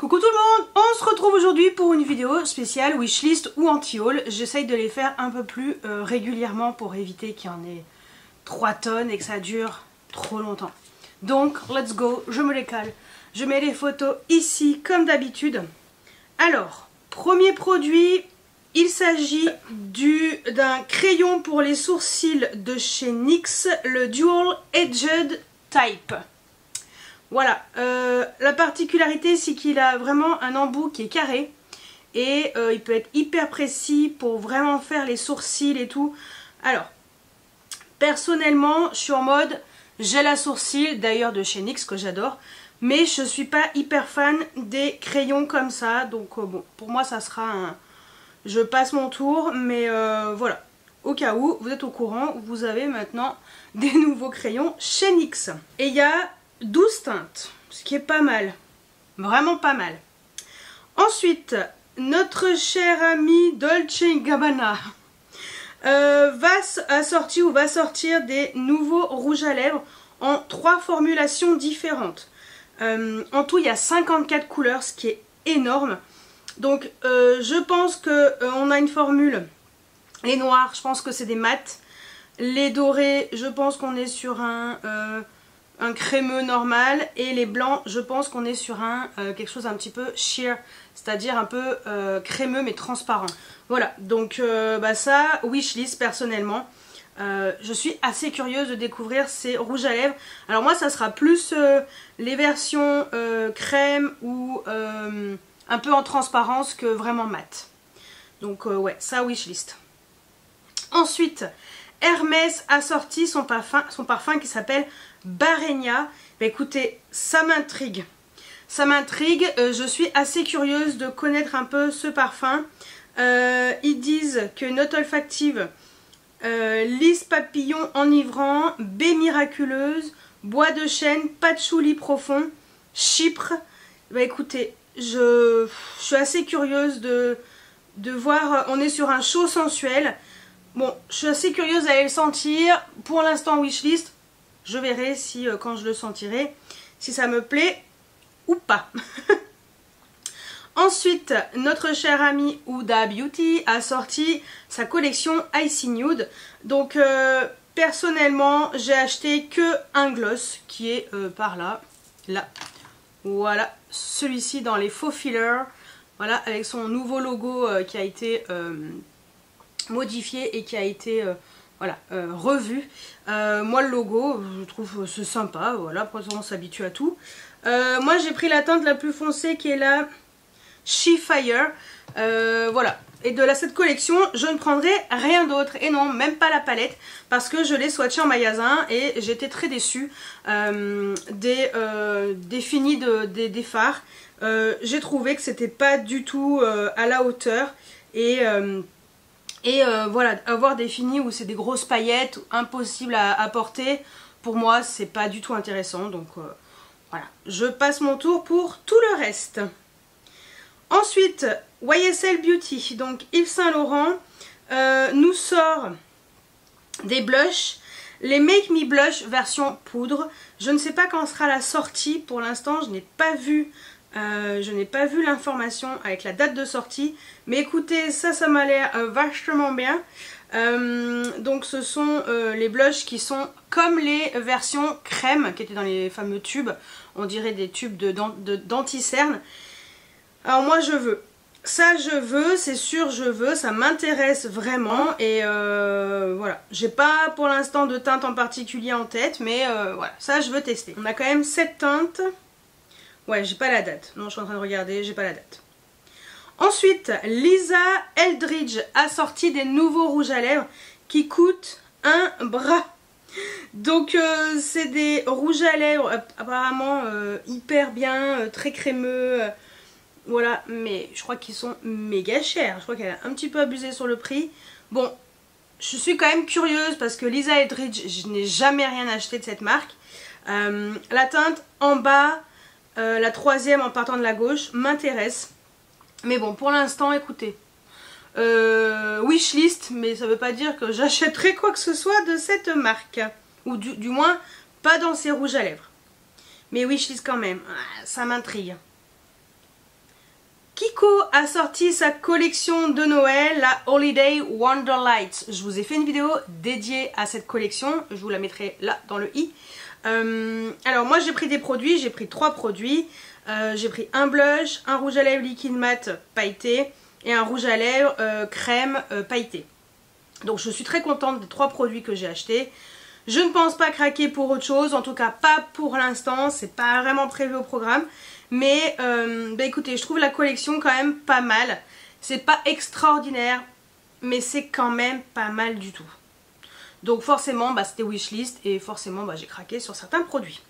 Coucou tout le monde, on se retrouve aujourd'hui pour une vidéo spéciale wishlist ou anti-haul. J'essaye de les faire un peu plus régulièrement pour éviter qu'il y en ait 3 tonnes et que ça dure trop longtemps. Donc, let's go, je me les cale. Je mets les photos ici comme d'habitude. Alors, premier produit, il s'agit d'un crayon pour les sourcils de chez NYX, le Dual Edged Type. Voilà, la particularité c'est qu'il a vraiment un embout qui est carré et il peut être hyper précis pour vraiment faire les sourcils et tout. Alors, personnellement, je suis en mode gel à sourcils, d'ailleurs de chez NYX que j'adore, mais je suis pas hyper fan des crayons comme ça, donc bon, pour moi ça sera un... Je passe mon tour, mais voilà, au cas où, vous êtes au courant, vous avez maintenant des nouveaux crayons chez NYX. Et il y a 12 teintes, ce qui est pas mal, vraiment pas mal. Ensuite, notre cher ami Dolce & Gabbana va sortir des nouveaux rouges à lèvres en 3 formulations différentes. En tout, il y a 54 couleurs, ce qui est énorme. Donc, je pense qu'on a une formule. Les noirs, je pense que c'est des mats. Les dorés, je pense qu'on est sur un crémeux normal, et les blancs je pense qu'on est sur quelque chose un petit peu sheer, c'est-à-dire un peu crémeux mais transparent. Voilà, donc ça, wishlist personnellement. Je suis assez curieuse de découvrir ces rouges à lèvres. Alors moi ça sera plus les versions crème ou un peu en transparence que vraiment mat. Donc ouais, ça wishlist. Ensuite, Hermès a sorti son parfum qui s'appelle Barenia. Bah, écoutez, ça m'intrigue. Ça m'intrigue, je suis assez curieuse de connaître un peu ce parfum. Ils disent que note olfactive, lys papillon enivrant, baie miraculeuse, bois de chêne, patchouli profond, chypre. Bah écoutez, je suis assez curieuse de voir, on est sur un chaud sensuel. Bon, je suis assez curieuse d'aller le sentir. Pour l'instant, wishlist. Je verrai si, quand je le sentirai, si ça me plaît ou pas. Ensuite, notre cher ami Huda Beauty a sorti sa collection Icy Nude. Donc, personnellement, j'ai acheté que un gloss qui est par là. Là. Voilà. Celui-ci dans les faux fillers. Voilà, avec son nouveau logo qui a été... modifié et qui a été voilà, revu. Moi le logo, je trouve c'est sympa, voilà, après on s'habitue à tout. Moi j'ai pris la teinte la plus foncée qui est la She Fire. Voilà, et de cette collection je ne prendrai rien d'autre, et non, même pas la palette, parce que je l'ai swatché en magasin et j'étais très déçue des finis des fards. J'ai trouvé que c'était pas du tout à la hauteur, et voilà, avoir des finis où c'est des grosses paillettes, impossible à porter, pour moi c'est pas du tout intéressant. Donc voilà, je passe mon tour pour tout le reste. Ensuite, YSL Beauty, donc Yves Saint Laurent, nous sort des blushs, les Make Me Blush version poudre. Je ne sais pas quand sera la sortie, pour l'instant je n'ai pas vu. L'information avec la date de sortie, mais écoutez, ça m'a l'air vachement bien. Donc ce sont les blushs qui sont comme les versions crème qui étaient dans les fameux tubes, on dirait des tubes d'anti-cerne. Alors moi je veux, ça je veux, c'est sûr je veux, ça m'intéresse vraiment, et voilà, j'ai pas pour l'instant de teinte en particulier en tête, mais voilà, ça je veux tester. On a quand même 7 teintes. Ouais, j'ai pas la date. Non, je suis en train de regarder, j'ai pas la date. Ensuite, Lisa Eldridge a sorti des nouveaux rouges à lèvres qui coûtent un bras. Donc, c'est des rouges à lèvres apparemment hyper bien, très crémeux. Voilà, mais je crois qu'ils sont méga chers. Je crois qu'elle a un petit peu abusé sur le prix. Bon, je suis quand même curieuse parce que Lisa Eldridge, je n'ai jamais rien acheté de cette marque. La teinte en bas... la troisième en partant de la gauche m'intéresse, mais bon, pour l'instant, écoutez, wishlist, mais ça veut pas dire que j'achèterai quoi que ce soit de cette marque, ou du moins pas dans ces rouges à lèvres, mais wishlist quand même, ça m'intrigue. Kiko a sorti sa collection de Noël, la Holiday Wonderlight. Je vous ai fait une vidéo dédiée à cette collection, je vous la mettrai là dans le i. Alors moi j'ai pris des produits, j'ai pris 3 produits. J'ai pris un blush, un rouge à lèvres liquide mat pailleté et un rouge à lèvres crème pailleté. Donc je suis très contente des 3 produits que j'ai achetés. Je ne pense pas craquer pour autre chose, en tout cas pas pour l'instant, c'est pas vraiment prévu au programme. Mais bah écoutez, je trouve la collection quand même pas mal. C'est pas extraordinaire, mais c'est quand même pas mal du tout. Donc forcément, bah, c'était wishlist et forcément bah, j'ai craqué sur certains produits.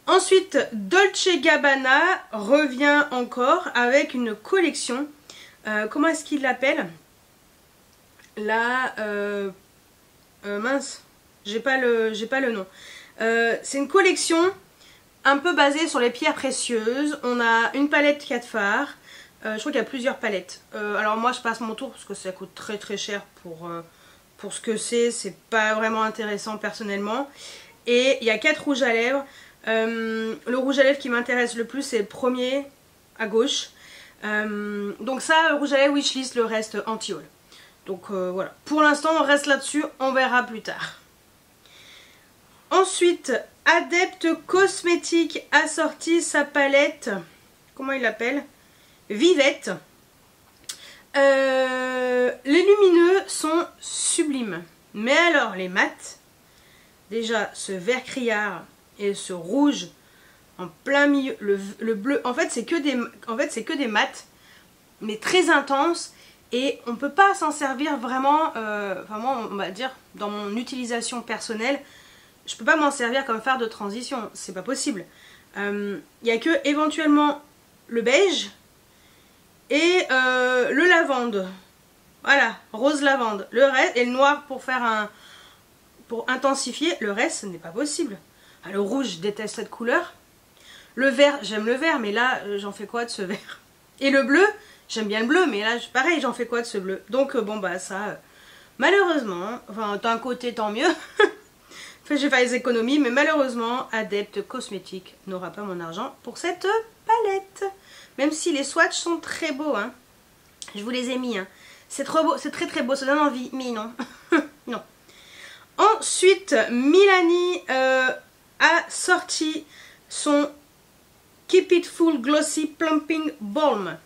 Ensuite, Dolce & Gabbana revient encore avec une collection. Comment est-ce qu'il l'appelle? Là, mince, j'ai pas le nom. C'est une collection un peu basée sur les pierres précieuses. On a une palette 4 fards. Je crois qu'il y a plusieurs palettes. Alors moi je passe mon tour parce que ça coûte très très cher pour ce que c'est pas vraiment intéressant personnellement. Et il y a 4 rouges à lèvres. Le rouge à lèvres qui m'intéresse le plus c'est le premier à gauche. Donc ça, le rouge à lèvres wishlist, le reste anti-haul. Donc voilà, pour l'instant on reste là-dessus, on verra plus tard. Ensuite, Adept Cosmétiques a sorti sa palette, comment il l'appelle? Vivette. Les lumineux sont sublimes. Mais alors les mats, déjà ce vert criard et ce rouge en plein milieu, le bleu, en fait c'est que des mats, mais très intenses. Et on ne peut pas s'en servir vraiment, vraiment, on va dire, dans mon utilisation personnelle, je ne peux pas m'en servir comme fard de transition, c'est pas possible. Il n'y a que éventuellement le beige et le lavande. Voilà, rose lavande. Le reste, et le noir pour faire pour intensifier, le reste, ce n'est pas possible. Ah, le rouge, je déteste cette couleur. Le vert, j'aime le vert, mais là, j'en fais quoi de ce vert? Et le bleu, j'aime bien le bleu, mais là, pareil, j'en fais quoi de ce bleu? Donc, bon, bah, ça, malheureusement, enfin, d'un côté, tant mieux. Enfin, j'ai fait les économies, mais malheureusement, Adept Cosmétiques n'aura pas mon argent pour cette palette. Même si les swatchs sont très beaux, hein. Je vous les ai mis, hein. C'est trop beau, c'est très très beau, ça donne envie, mais non. Non. Ensuite, Milani a sorti son Keep It Full Glossy Plumping Balm.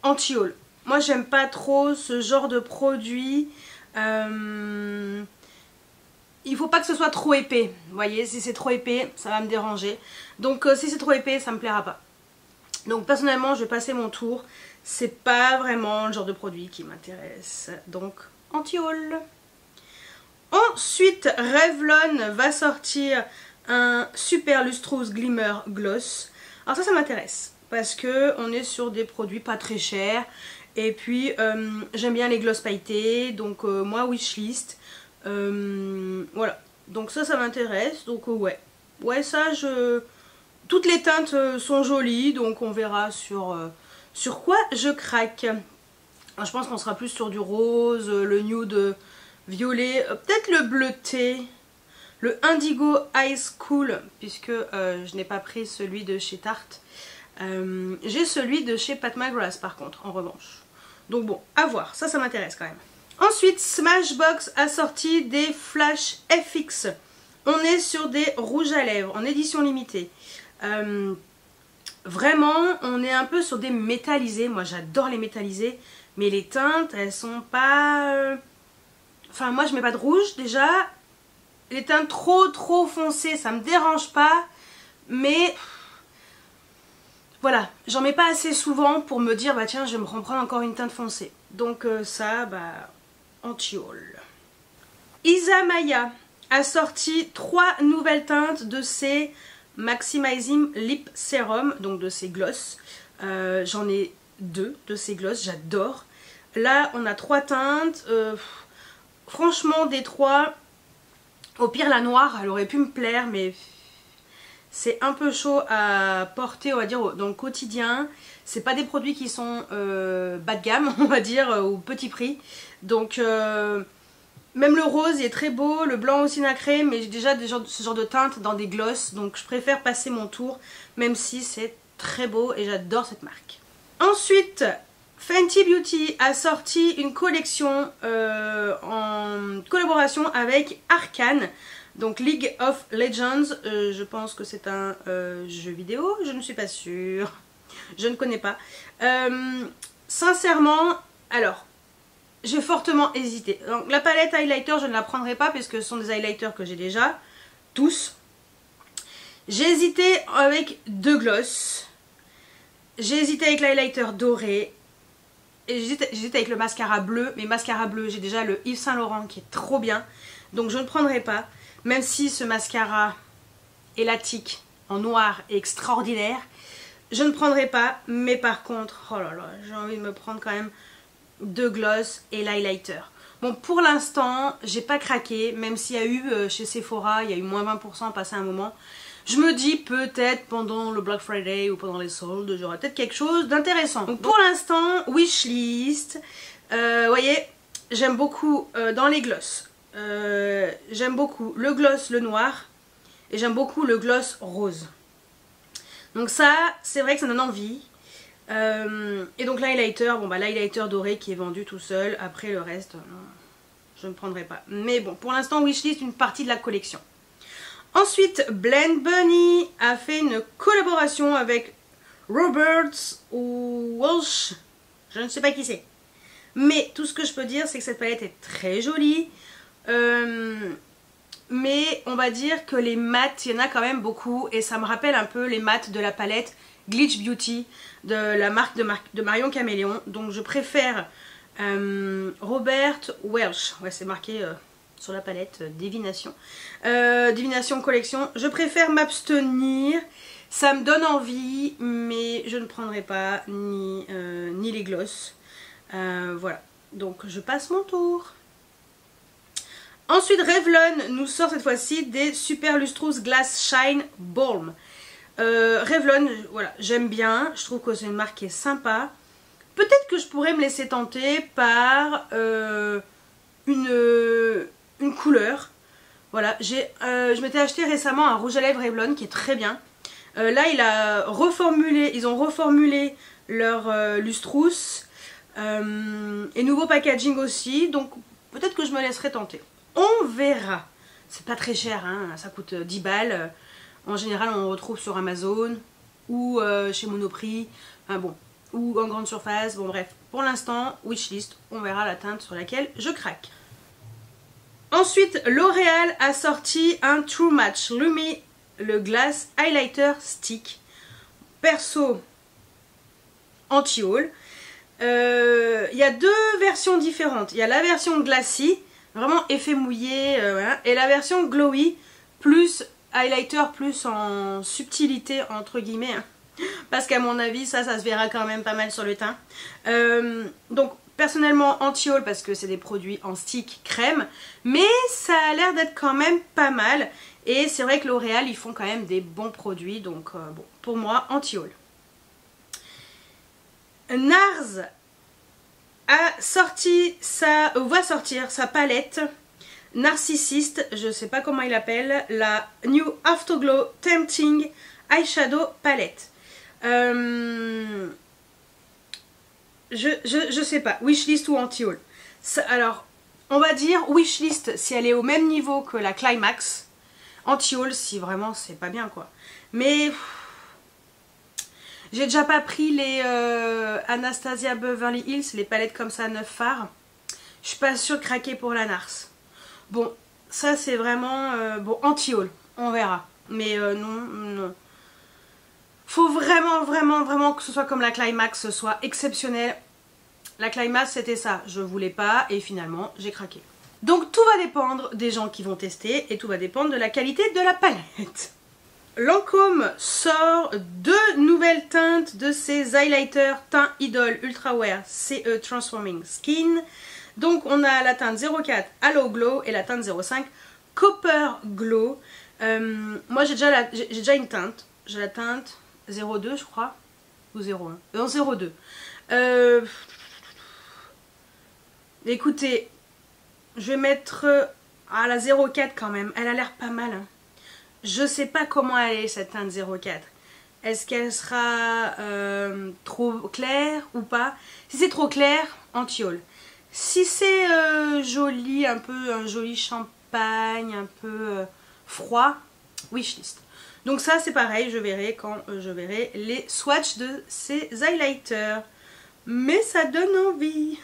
Anti-haul. Moi j'aime pas trop ce genre de produit. Il faut pas que ce soit trop épais. Vous voyez, si c'est trop épais, ça va me déranger. Donc si c'est trop épais, ça me plaira pas. Donc personnellement, je vais passer mon tour. C'est pas vraiment le genre de produit qui m'intéresse. Donc anti-haul. Ensuite, Revlon va sortir un Super Lustrous Glimmer Gloss. Alors ça m'intéresse. Parce que on est sur des produits pas très chers. Et puis j'aime bien les gloss pailletés. Donc moi wishlist. Voilà. Donc ça m'intéresse. Donc ouais. Ouais ça toutes les teintes sont jolies. Donc on verra sur quoi je craque. Alors, je pense qu'on sera plus sur du rose, le nude violet. Peut-être le bleuté. Le Indigo Ice Cool. Puisque je n'ai pas pris celui de chez Tarte. J'ai celui de chez Pat McGrath par contre, en revanche. Donc bon, à voir, ça m'intéresse quand même. Ensuite, Smashbox a sorti des Flash FX. On est sur des rouges à lèvres en édition limitée. Vraiment, on est un peu sur des métallisés. Moi, j'adore les métallisés. Mais les teintes, elles sont pas... Enfin, moi, je mets pas de rouge déjà. Les teintes trop foncées, ça me dérange pas. Mais... Voilà, j'en mets pas assez souvent pour me dire, bah tiens, je vais me reprendre encore une teinte foncée. Donc ça, bah, anti-haul. Isamaya a sorti 3 nouvelles teintes de ses Maximizing Lip Serum, donc de ses gloss. J'en ai 2 de ces gloss, j'adore. Là, on a 3 teintes. Franchement, des 3, au pire la noire, elle aurait pu me plaire, mais... C'est un peu chaud à porter, on va dire, dans le quotidien. C'est pas des produits qui sont bas de gamme, on va dire, au petit prix. Donc, même le rose il est très beau, le blanc aussi nacré, mais j'ai déjà ce genre de teinte dans des gloss. Donc, je préfère passer mon tour, même si c'est très beau et j'adore cette marque. Ensuite, Fenty Beauty a sorti une collection en collaboration avec Arcane, donc League of Legends. Je pense que c'est un jeu vidéo, je ne suis pas sûre, je ne connais pas. Sincèrement, alors, j'ai fortement hésité. Donc, la palette highlighter, je ne la prendrai pas puisque ce sont des highlighters que j'ai déjà, tous. J'ai hésité avec deux gloss. J'ai hésité avec l'highlighter doré. Et j'hésite avec le mascara bleu. Mais mascara bleu, j'ai déjà le Yves Saint Laurent qui est trop bien. Donc je ne prendrai pas. Même si ce mascara élatique en noir est extraordinaire. Je ne prendrai pas. Mais par contre, oh là là, j'ai envie de me prendre quand même deux gloss et l'highlighter. Bon, pour l'instant, j'ai pas craqué. Même s'il y a eu chez Sephora, il y a eu moins 20% passé un moment. Je me dis peut-être pendant le Black Friday ou pendant les soldes, j'aurai peut-être quelque chose d'intéressant. Donc pour l'instant, wishlist. Voyez, j'aime beaucoup dans les gloss. J'aime beaucoup le gloss le noir et j'aime beaucoup le gloss rose. Donc ça, c'est vrai que ça donne envie. Et donc l'highlighter, bon bah l'highlighter doré qui est vendu tout seul. Après le reste, je ne prendrai pas. Mais bon, pour l'instant, wishlist une partie de la collection. Ensuite, Blend Bunny a fait une collaboration avec Roberts ou Walsh, je ne sais pas qui c'est. Mais tout ce que je peux dire, c'est que cette palette est très jolie. Mais on va dire que les mats, il y en a quand même beaucoup. Et ça me rappelle un peu les mats de la palette Glitch Beauty de la marque de Marion Caméléon. Donc je préfère Robert Welch. Ouais, c'est marqué... sur la palette Divination. Divination collection. Je préfère m'abstenir. Ça me donne envie, mais je ne prendrai pas ni les gloss. Voilà. Donc je passe mon tour. Ensuite, Revlon nous sort cette fois-ci des Super Lustrous Glass Shine Balm. Revlon, voilà, j'aime bien. Je trouve que c'est une marque qui est sympa. Peut-être que je pourrais me laisser tenter par une couleur. Voilà, je m'étais acheté récemment un rouge à lèvres Revlon qui est très bien. Là, ils ont reformulé leur lustrous et nouveau packaging aussi. Donc peut-être que je me laisserai tenter. On verra. C'est pas très cher, hein, ça coûte 10 balles. En général, on retrouve sur Amazon ou chez Monoprix. Enfin bon, ou en grande surface. Bon bref, pour l'instant, wishlist. On verra la teinte sur laquelle je craque. Ensuite, L'Oréal a sorti un True Match Lumi, le Glass Highlighter Stick. Perso, anti-haul. Il y a deux versions différentes. Il y a la version Glassy, vraiment effet mouillé, voilà, et la version Glowy, plus highlighter, plus en subtilité, entre guillemets. Hein. Parce qu'à mon avis, ça se verra quand même pas mal sur le teint. Donc, personnellement anti-haul parce que c'est des produits en stick crème, mais ça a l'air d'être quand même pas mal et c'est vrai que L'Oréal ils font quand même des bons produits, donc bon, pour moi anti-haul. NARS va sortir sa palette Narcissiste, je sais pas comment il appelle, la New Afterglow Tempting Eyeshadow Palette. Je sais pas, wishlist ou anti-haul. Alors, on va dire wishlist si elle est au même niveau que la Climax. Anti-haul si vraiment c'est pas bien quoi. Mais j'ai déjà pas pris les Anastasia Beverly Hills, les palettes comme ça 9 fards. Je suis pas sûre de craquer pour la NARS. Bon, ça c'est vraiment bon, anti-haul, on verra. Mais non. Faut vraiment que ce soit comme la Climax, ce soit exceptionnel. La Climax c'était ça, je voulais pas et finalement j'ai craqué. Donc tout va dépendre des gens qui vont tester et tout va dépendre de la qualité de la palette. Lancôme sort deux nouvelles teintes de ses highlighters teint Idol Ultra Wear CE Transforming Skin. Donc on a la teinte 04 Halo Glow et la teinte 05 Copper Glow. Moi j'ai déjà une teinte, j'ai la teinte 02 je crois, ou 01, non 02. Écoutez, je vais mettre à la 04 quand même, elle a l'air pas mal. Hein. Je sais pas comment elle est cette teinte 04. Est-ce qu'elle sera trop claire ou pas? Si c'est trop clair, anti-haul. Si c'est joli, un joli champagne, un peu froid, wishlist. Donc ça c'est pareil, je verrai quand je verrai les swatchs de ces highlighters. Mais ça donne envie.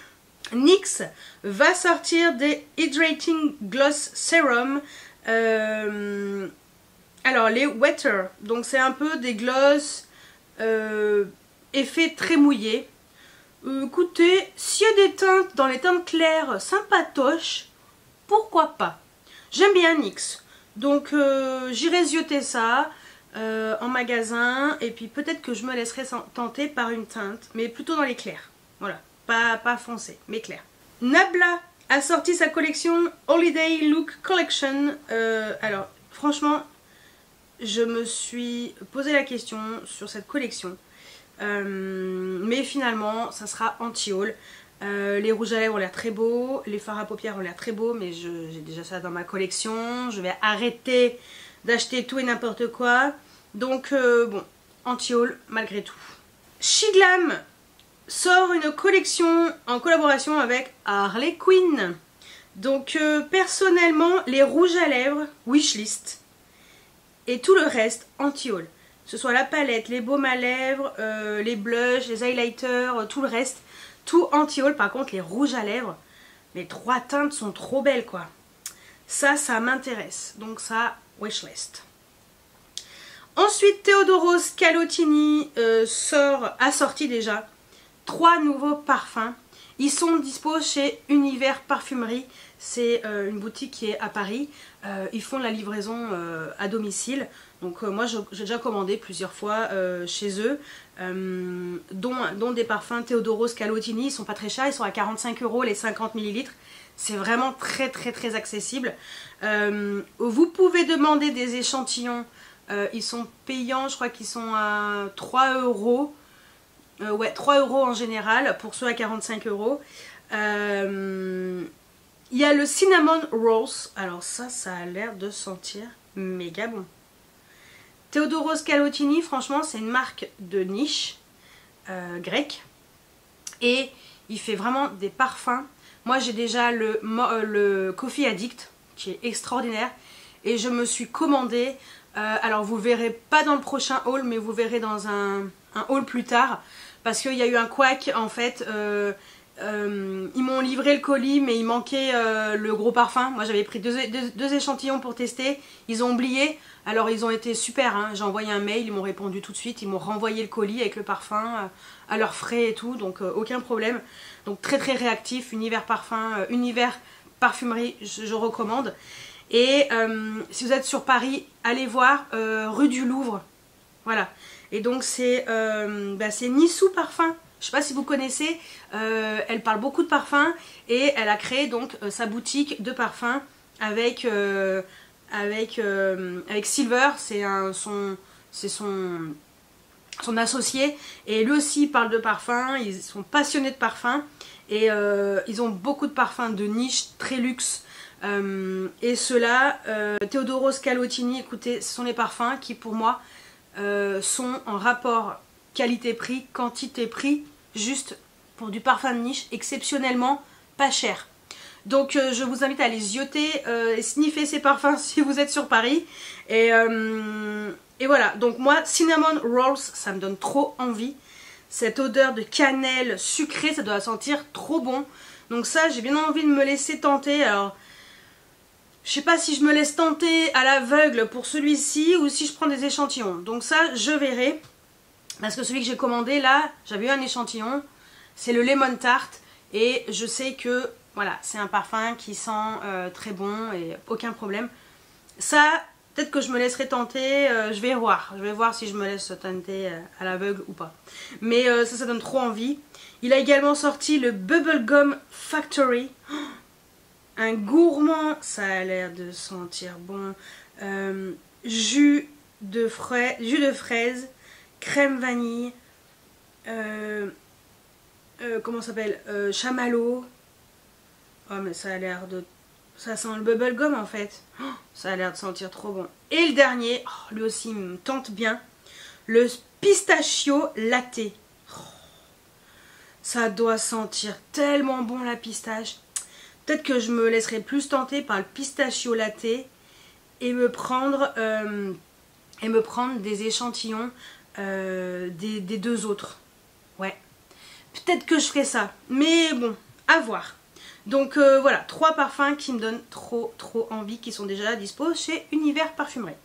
NYX va sortir des Hydrating Gloss Serum. Alors les Wetter, donc c'est un peu des gloss effet très mouillé. Écoutez, s'il y a des teintes dans les teintes claires sympatoches, pourquoi pas? J'aime bien NYX, donc j'irai zioter ça en magasin et puis peut-être que je me laisserai tenter par une teinte, mais plutôt dans les clairs. Voilà, pas foncé, mais clair. Nabla a sorti sa collection Holiday Look Collection. Alors franchement, je me suis posé la question sur cette collection. Mais finalement ça sera anti-haul. Les rouges à lèvres ont l'air très beaux, les fards à paupières ont l'air très beaux, mais j'ai déjà ça dans ma collection. Je vais arrêter d'acheter tout et n'importe quoi. Donc bon, anti-haul malgré tout. Shiglam sort une collection en collaboration avec Harley Quinn. Donc personnellement, les rouges à lèvres, wishlist, et tout le reste anti-haul. Que ce soit la palette, les baumes à lèvres, les blushs, les highlighters, tout le reste, tout anti-haul. Par contre, les rouges à lèvres, les 3 teintes sont trop belles quoi. Ça m'intéresse. Donc ça, wishlist. Ensuite, Theodoros Calotini a sorti déjà 3 nouveaux parfums. Ils sont dispo chez Univers Parfumerie. C'est une boutique qui est à Paris. Ils font la livraison à domicile. Donc moi j'ai déjà commandé plusieurs fois chez eux. Dont des parfums Theodoros Calotini. Ils sont pas très chers. Ils sont à 45 € les 50 ml. C'est vraiment très accessible. Vous pouvez demander des échantillons. Ils sont payants. Je crois qu'ils sont à 3 €. Ouais, 3 € en général pour ceux à 45 €. Il y a le Cinnamon Rolls. Alors ça a l'air de sentir méga bon. Theodoros Calotini, franchement, c'est une marque de niche grecque. Et il fait vraiment des parfums. Moi, j'ai déjà le Coffee Addict, qui est extraordinaire. Et je me suis commandé. Alors, vous verrez pas dans le prochain haul, mais vous verrez dans un haul plus tard. Parce qu'il y a eu un couac, en fait. Ils m'ont livré le colis, mais il manquait le gros parfum. Moi, j'avais pris deux échantillons pour tester. Ils ont oublié. Alors, ils ont été super. Hein. J'ai envoyé un mail, ils m'ont répondu tout de suite. Ils m'ont renvoyé le colis avec le parfum à leurs frais et tout. Donc, aucun problème. Donc, très réactif. Univers Parfumerie, je recommande. Et si vous êtes sur Paris, allez voir rue du Louvre. Voilà. Et donc, c'est Nissou Parfum. Je sais pas si vous connaissez, elle parle beaucoup de parfums et elle a créé donc sa boutique de parfums avec Silver, c'est son associé, et lui aussi parle de parfums. Ils sont passionnés de parfums et ils ont beaucoup de parfums de niche, très luxe. Et ceux-là, Theodoros Calotini, écoutez, ce sont les parfums qui pour moi sont en rapport qualité-prix, quantité-prix, juste pour du parfum de niche, exceptionnellement pas cher. Donc je vous invite à aller zioter et sniffer ces parfums si vous êtes sur Paris. Et voilà, donc moi, Cinnamon Rolls, ça me donne trop envie. Cette odeur de cannelle sucrée, ça doit sentir trop bon. Donc ça, j'ai bien envie de me laisser tenter. Alors, je sais pas si je me laisse tenter à l'aveugle pour celui-ci ou si je prends des échantillons. Donc ça, je verrai. Parce que celui que j'ai commandé là, j'avais eu un échantillon, c'est le Lemon Tart. Et je sais que voilà, c'est un parfum qui sent très bon et aucun problème. Ça, peut-être que je me laisserai tenter, je vais voir. Je vais voir si je me laisse tenter à l'aveugle ou pas. Mais ça donne trop envie. Il a également sorti le Bubblegum Factory. Un gourmand, ça a l'air de sentir bon. Jus de fraise. Crème vanille, comment ça s'appelle, chamallow. Oh mais ça a l'air de... Ça sent le bubblegum en fait. Oh, ça a l'air de sentir trop bon. Et le dernier, oh, lui aussi il me tente bien. Le pistachio latte. Oh, ça doit sentir tellement bon la pistache. Peut-être que je me laisserai plus tenter par le pistachio latte et me prendre des échantillons des deux autres. Ouais, peut-être que je ferai ça, mais bon, à voir. Donc voilà, 3 parfums qui me donnent trop envie, qui sont déjà dispo chez Univers Parfumerie.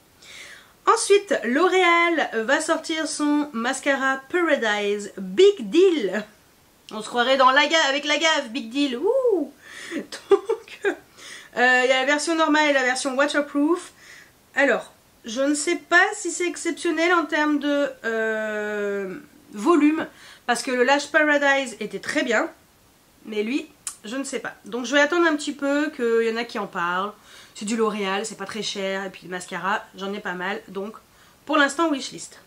Ensuite, L'Oréal va sortir son mascara Paradise Big Deal. On se croirait dans avec la gaffe, Big Deal. Ouh. Donc, il y a la version normale et la version waterproof. Alors, je ne sais pas si c'est exceptionnel en termes de volume, parce que le Lash Paradise était très bien, mais lui, je ne sais pas. Donc je vais attendre un petit peu qu'il y en a qui en parlent. C'est du L'Oréal, c'est pas très cher, et puis le mascara, j'en ai pas mal, donc pour l'instant wishlist.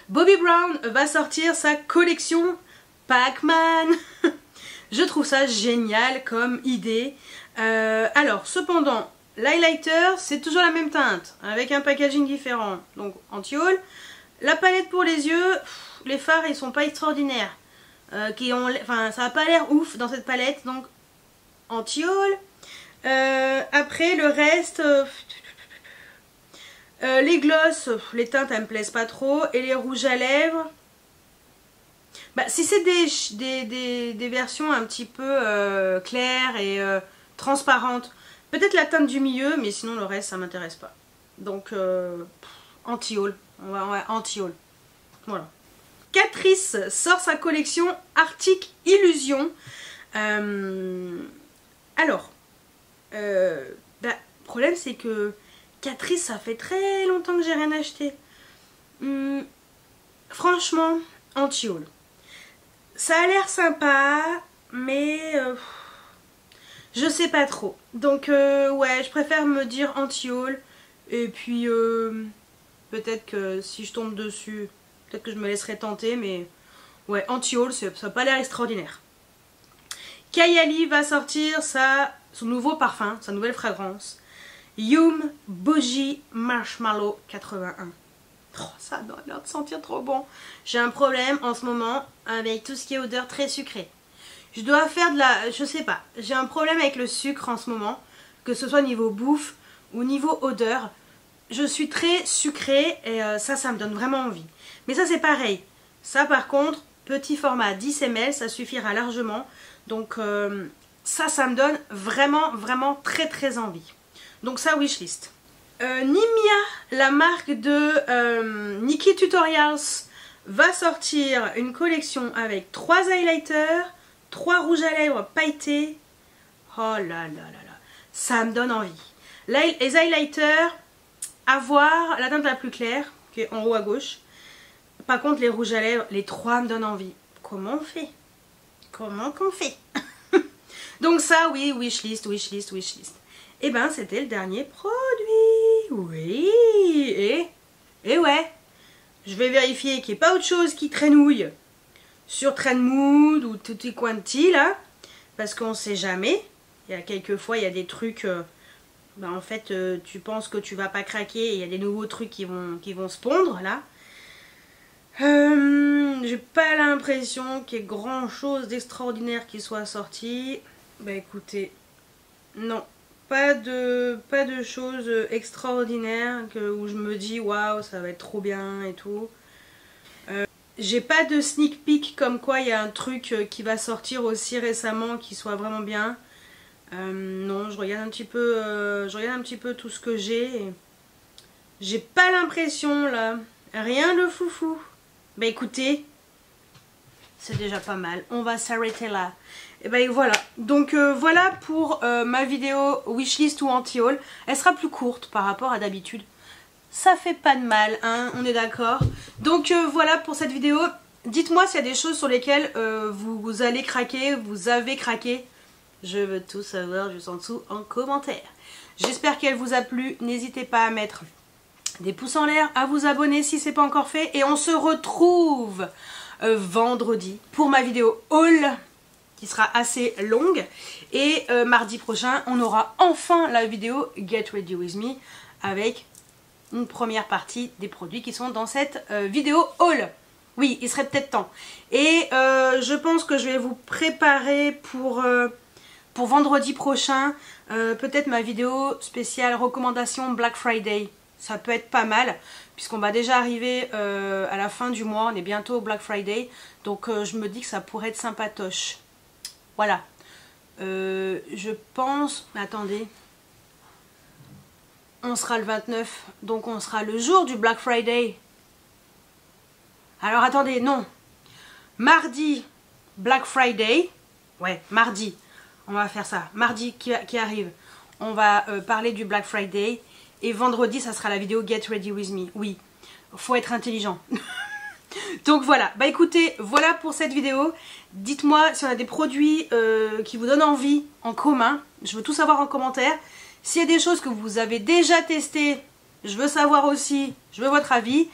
Bobbi Brown va sortir sa collection Pac-Man. Je trouve ça génial comme idée. Alors, cependant, l'highlighter, c'est toujours la même teinte, avec un packaging différent, donc anti-haul. La palette pour les yeux, les fards, ils sont pas extraordinaires. Enfin, ça n'a pas l'air ouf dans cette palette, donc anti-haul. Après, le reste, les gloss, les teintes, elles me plaisent pas trop. Et les rouges à lèvres, bah, si c'est des versions un petit peu claires et transparentes, peut-être la teinte du milieu, mais sinon le reste ça m'intéresse pas. Donc anti-haul, on va anti-haul. Voilà. Catrice sort sa collection Arctic Illusion. Alors, le problème c'est que Catrice, ça fait très longtemps que j'ai rien acheté. Franchement, anti-haul. Ça a l'air sympa, mais je sais pas trop. Donc ouais, je préfère me dire anti-haul. Et puis peut-être que si je tombe dessus, peut-être que je me laisserai tenter, mais ouais, anti-haul, ça n'a pas l'air extraordinaire. Kayali va sortir son nouveau parfum, sa nouvelle fragrance. Yum Bougie Marshmallow 81. Oh, ça doit l'air de sentir trop bon. J'ai un problème en ce moment avec tout ce qui est odeur très sucrée. Je dois faire je sais pas, j'ai un problème avec le sucre en ce moment, que ce soit niveau bouffe ou niveau odeur. Je suis très sucrée et ça me donne vraiment envie. Mais ça c'est pareil. Ça par contre, petit format 10 ml, ça suffira largement. Donc ça me donne vraiment très envie. Donc ça, wishlist. Nimia, la marque de Nikkie Tutorials, va sortir une collection avec 3 highlighters, 3 rouges à lèvres pailletés. Oh là là, ça me donne envie. Les highlighters, à voir la teinte la plus claire, qui est en haut à gauche. Par contre, les rouges à lèvres, les 3 me donnent envie. Comment on fait? Comment qu'on fait? Donc ça, oui, wishlist. Et ben, c'était le dernier produit. Oui. Et ouais. Je vais vérifier qu'il n'y ait pas autre chose qui traînouille sur Trendmood ou Tutti Quanti, là. Parce qu'on ne sait jamais. Il y a quelques fois, il y a des trucs... ben, en fait, tu penses que tu vas pas craquer et il y a des nouveaux trucs qui vont se pondre, là. J'ai pas l'impression qu'il y ait grand chose d'extraordinaire qui soit sorti. Bah écoutez, non. Pas de choses extraordinaires où je me dis waouh, ça va être trop bien et tout. J'ai pas de sneak peek comme quoi il y a un truc qui va sortir aussi récemment qui soit vraiment bien. Non, je regarde un petit peu tout ce que j'ai. J'ai pas l'impression là, rien de foufou. Bah écoutez, c'est déjà pas mal. On va s'arrêter là. Et ben voilà. Donc voilà pour ma vidéo wishlist ou anti-haul. Elle sera plus courte par rapport à d'habitude. Ça fait pas de mal, hein, on est d'accord. Donc voilà pour cette vidéo. Dites-moi s'il y a des choses sur lesquelles vous allez craquer, vous avez craqué. Je veux tout savoir juste en dessous en commentaire. J'espère qu'elle vous a plu. N'hésitez pas à mettre des pouces en l'air, à vous abonner si ce n'est pas encore fait. Et on se retrouve vendredi pour ma vidéo haul qui sera assez longue. Et mardi prochain, on aura enfin la vidéo Get Ready With Me avec une première partie des produits qui sont dans cette vidéo haul. Oui, il serait peut-être temps. Et je pense que je vais vous préparer pour vendredi prochain peut-être ma vidéo spéciale recommandation Black Friday. Ça peut être pas mal puisqu'on va déjà arriver à la fin du mois, on est bientôt au Black Friday. Donc je me dis que ça pourrait être sympatoche. Voilà. Je pense... Attendez. On sera le 29, donc on sera le jour du Black Friday. Alors attendez, non. Mardi, Black Friday. Ouais, mardi. On va faire ça. Mardi qui arrive, on va parler du Black Friday. Et vendredi, ça sera la vidéo Get Ready With Me. Oui, faut être intelligent. Donc voilà, bah écoutez, voilà pour cette vidéo. Dites-moi si on a des produits qui vous donnent envie en commun. Je veux tout savoir en commentaire. S'il y a des choses que vous avez déjà testées, je veux savoir aussi, je veux votre avis.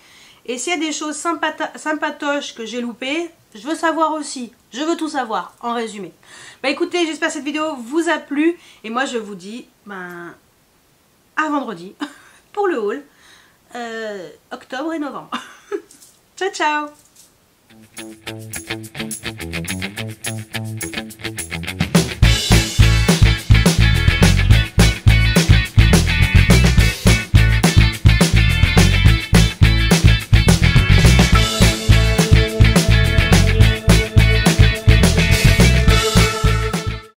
Et s'il y a des choses sympatoches que j'ai loupées, je veux savoir aussi. Je veux tout savoir, en résumé. Bah écoutez, j'espère que cette vidéo vous a plu. Et moi je vous dis, à vendredi pour le haul. Octobre et novembre. Ciao ciao.